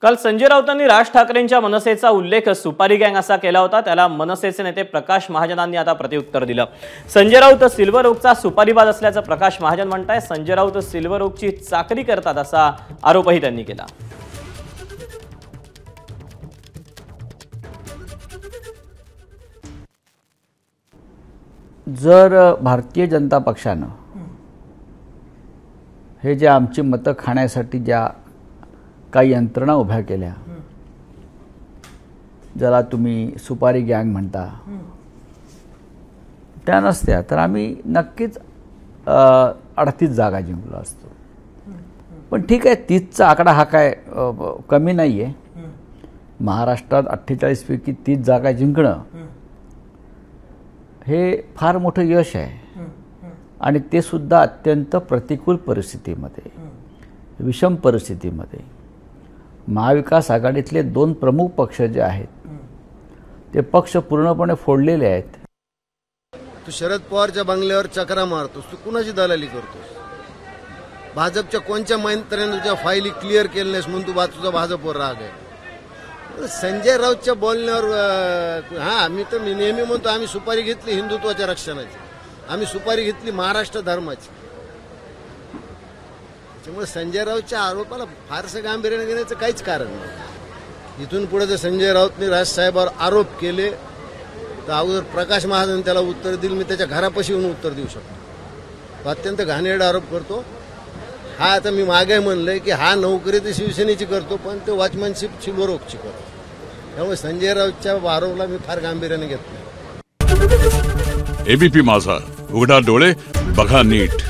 काल संजय राऊतांनी राज ठाकरेंच्या मनसेचा उल्लेख सुपारी गँग असा केला होता। त्याला मनसेचे नेते प्रकाश महाजनांनी आता प्रत्युत्तर दिलं। संजय राऊत सिल्वर ओकचा सुपारीबाज असल्याचं प्रकाश महाजन म्हणताय। संजय राऊत सिल्वर ओकची चाकरी करतात असा आरोपही त्यांनी केला। जर भारतीय जनता पक्षानं हे जे आमची मतं खाण्यासाठी ज्या काही यंत्रणा उभ्या केल्या, ज्याला तुम्ही सुपारी गँग म्हणता, त्या नसत्या तर आम्ही नक्कीच 38 जागा जिंकलो असतो। पण ठीक आहे, 30चा आकडा हा काय कमी नाही आहे। महाराष्ट्रात 48 पैकी 30 जागा जिंकणं हे फार मोठं यश आहे, आणि ते सुद्धा अत्यंत प्रतिकूल परिस्थितीमध्ये, विषम परिस्थितीमध्ये। महाविकास आघाडीतले 2 प्रमुख पक्ष जे आहेत ते पक्ष पूर्णपणे फोडलेले आहेत। तू शरद पवारच्या बंगल्यावर चक्रा मारतोस, तू कुणाची दलाली करतोस? भाजपच्या कोणत्या मंत्र्यांनी तुझ्या फाईली क्लिअर केल्या नाहीस म्हणून तू तुझा भाजपवर राग आहे। संजय राऊतच्या बोलण्यावर मी नेहमी म्हणतो आम्ही सुपारी घेतली हिंदुत्वाच्या रक्षणाची, आम्ही सुपारी घेतली महाराष्ट्र धर्माची। त्यामुळे संजय राऊतच्या आरोपाला फारसं गांभीर्याने घेण्याचं काहीच कारण नाही। इथून पुढे जर संजय राऊतने राजसाहेबांवर आरोप केले तर अगोदर प्रकाश महाजन त्याला उत्तर देईल, मी त्याच्या घरापाशी येऊन उत्तर देऊ शकतो। तो अत्यंत घाणेरडा आरोप करतो। हा आता मी मागे म्हणलंय की हा नोकरी तर शिवसेनेची करतो, पण तो वॉचमॅनशिप सिल्वर ओकची करतो। त्यामुळे संजय राऊतच्या आरोपाला मी फार गांभीर्याने घेत नाही। एबीपी माझा, उघडा डोळे बघा नीट।